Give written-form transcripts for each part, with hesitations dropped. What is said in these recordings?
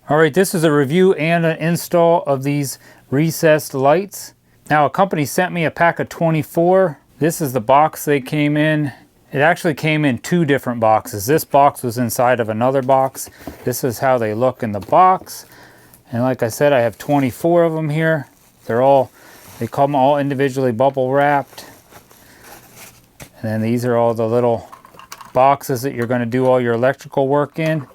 All right, this is a review and an install of these recessed lights. Now a company sent me a pack of 24. This is the box they came in. It actually came in 2 different boxes. This box was inside of another box. This is how they look in the box. And like I said, I have 24 of them here. They come all individually bubble wrapped. And then these are all the little boxes that you're going to do all your electrical work in.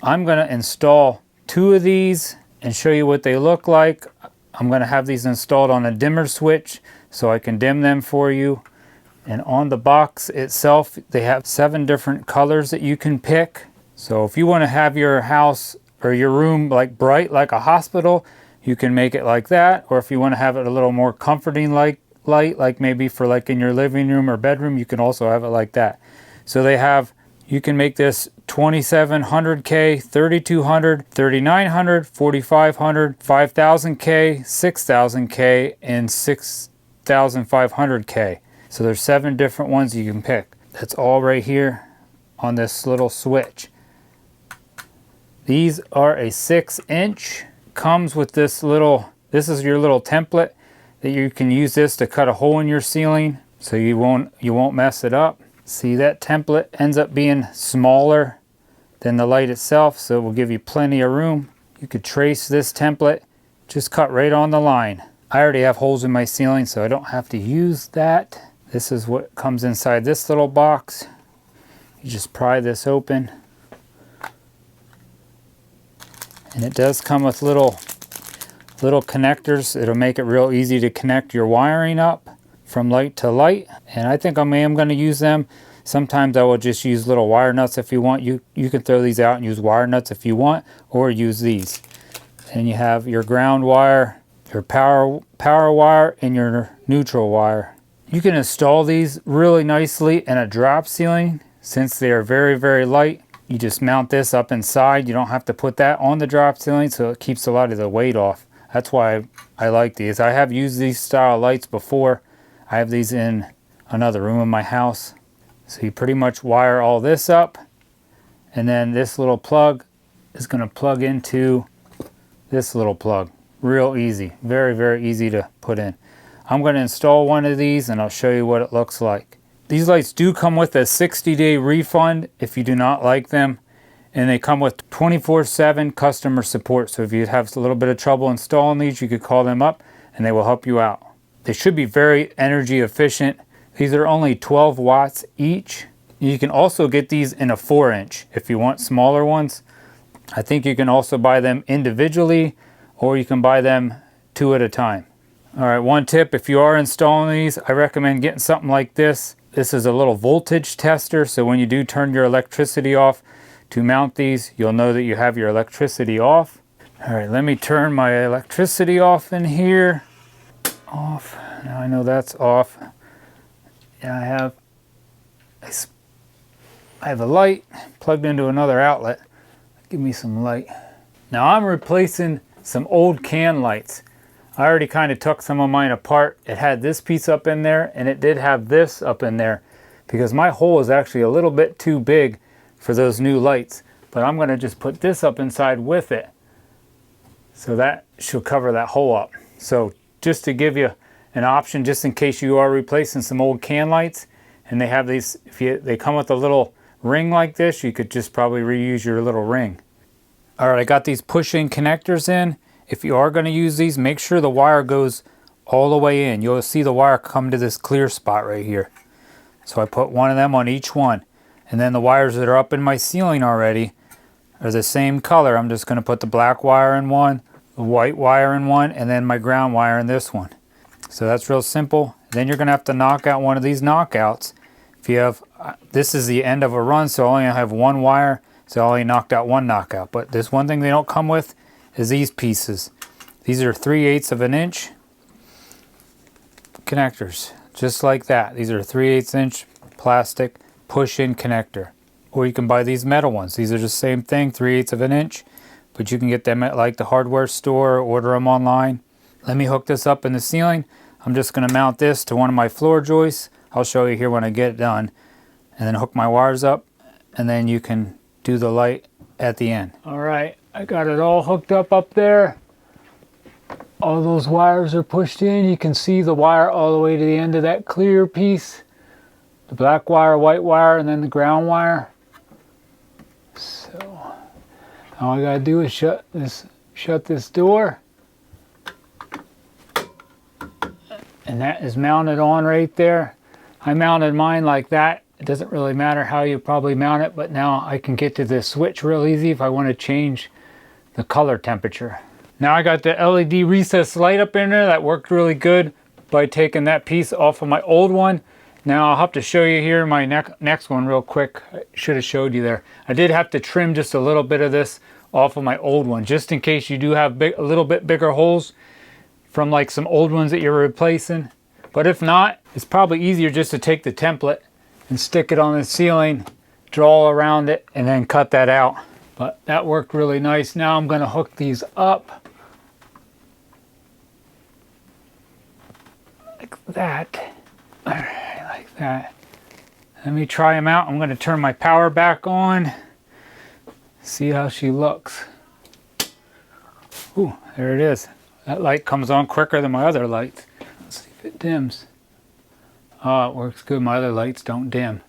I'm going to install 2 of these and show you what they look like. I'm going to have these installed on a dimmer switch so I can dim them for you. And on the box itself, they have 7 different colors that you can pick. So if you want to have your house or your room like bright like a hospital, you can make it like that. Or if you want to have it a little more comforting light, like maybe for like in your living room or bedroom, you can also have it like that. So you can make this 2700K, 3200, 3900, 4500, 5000K, 6000K, and 6500K. So there's 7 different ones you can pick. That's all right here on this little switch. These are a 6-inch. Comes with this is your little template that you can use this to cut a hole in your ceiling so you won't mess it up. See, that template ends up being smaller than the light itself, so it will give you plenty of room. You could trace this template, just cut right on the line. I already have holes in my ceiling, so I don't have to use that. This is what comes inside this little box. You just pry this open. And it does come with little connectors. It'll make it real easy to connect your wiring up from light to light. And I think I am going to use them. Sometimes I will just use little wire nuts if you want. You can throw these out and use wire nuts if you want, or use these. And you have your ground wire, your power wire, and your neutral wire. You can install these really nicely in a drop ceiling since they are very, very light. You just mount this up inside. You don't have to put that on the drop ceiling, so it keeps a lot of the weight off. That's why I like these. I have used these style lights before. I have these in another room in my house. So you pretty much wire all this up, and then this little plug is going to plug into this little plug. Real easy. Very, very easy to put in. I'm going to install one of these and I'll show you what it looks like. These lights do come with a 60-day refund if you do not like them, and they come with 24/7 customer support. So if you have a little bit of trouble installing these, you could call them up and they will help you out. They should be very energy efficient. These are only 12 watts each. You can also get these in a 4-inch if you want smaller ones. I think you can also buy them individually, or you can buy them 2 at a time. All right, one tip, if you are installing these, I recommend getting something like this. This is a little voltage tester, so when you do turn your electricity off to mount these, you'll know that you have your electricity off. All right, let me turn my electricity off in here. Off. Now I know that's off. And I have a light plugged into another outlet. Give me some light. Now I'm replacing some old can lights. I already kind of took some of mine apart. It had this piece up in there, and it did have this up in there because my hole is actually a little bit too big for those new lights. But I'm going to just put this up inside with it, so that should cover that hole up. So just to give you an option, just in case you are replacing some old can lights, and they have these, they come with a little ring like this, you could just probably reuse your little ring. All right, I got these push-in connectors in. If you are going to use these, make sure the wire goes all the way in. You'll see the wire come to this clear spot right here. So I put one of them on each one. And then the wires that are up in my ceiling already are the same color. I'm just going to put the black wire in one, the white wire in one, and then my ground wire in this one. So that's real simple. Then you're going to have to knock out one of these knockouts. If you have, this is the end of a run, so I only have one wire, so I only knocked out one knockout. But there's one thing they don't come with is these pieces. These are 3/8 of an inch connectors, just like that. These are 3/8 inch plastic push-in connector. Or you can buy these metal ones. These are the same thing, 3/8 of an inch, but you can get them at like the hardware store or order them online. Let me hook this up in the ceiling. I'm just going to mount this to one of my floor joists. I'll show you here when I get it done. And then hook my wires up, and then you can do the light at the end. All right, I got it all hooked up there. All those wires are pushed in. You can see the wire all the way to the end of that clear piece. The black wire, white wire, and then the ground wire. So all I gotta do is shut this door. And that is mounted on right there. I mounted mine like that. It doesn't really matter how you probably mount it, but now I can get to this switch real easy if I want to change the color temperature. Now I got the LED recessed light up in there. That worked really good by taking that piece off of my old one. Now I'll have to show you here my next one real quick. I should have showed you there. I did have to trim just a little bit of this off of my old one, just in case you do have a little bit bigger holes from like some old ones that you're replacing. But if not, it's probably easier just to take the template and stick it on the ceiling, draw around it, and then cut that out. But that worked really nice. Now I'm going to hook these up like that. All right, like that. Let me try them out. I'm going to turn my power back on. See how she looks. Ooh, there it is. That light comes on quicker than my other lights. Let's see if it dims. Oh, it works good. My other lights don't dim.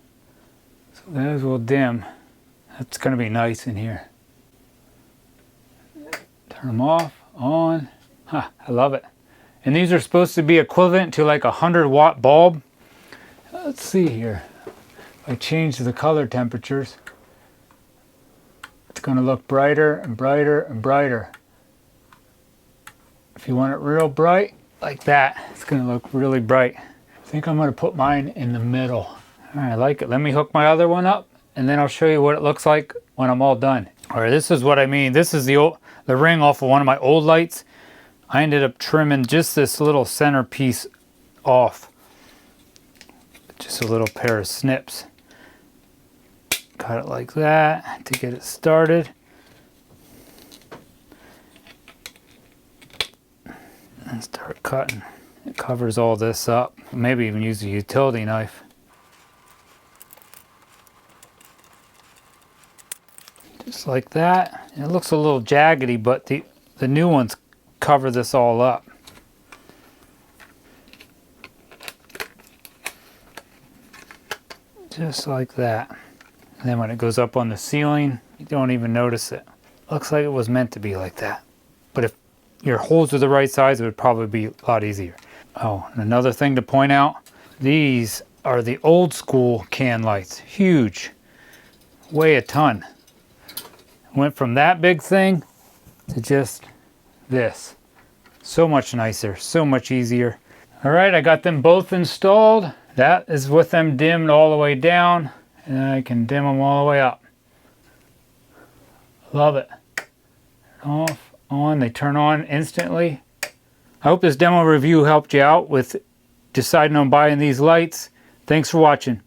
So those will dim. That's going to be nice in here. Turn them off, on. Huh, I love it. And these are supposed to be equivalent to like a 100-watt bulb. Let's see here. If I change the color temperatures, it's going to look brighter and brighter and brighter. If you want it real bright, like that, it's going to look really bright. I think I'm going to put mine in the middle. All right, I like it. Let me hook my other one up, and then I'll show you what it looks like when I'm all done. All right, this is what I mean. This is the ring off of one of my old lights. I ended up trimming just this little center piece off. Just a little pair of snips. Cut it like that to get it started. And start cutting. It covers all this up. Maybe even use a utility knife. Just like that. It looks a little jaggedy, but the new ones cover this all up. Just like that. And then when it goes up on the ceiling, you don't even notice it. Looks like it was meant to be like that. But if your holes are the right size, it would probably be a lot easier. Oh, and another thing to point out, these are the old school can lights. Huge. Weigh a ton. Went from that big thing to just this. So much nicer, so much easier. All right, I got them both installed. That is with them dimmed all the way down, and I can dim them all the way up. Love it. Off, on, they turn on instantly. I hope this demo review helped you out with deciding on buying these lights. Thanks for watching.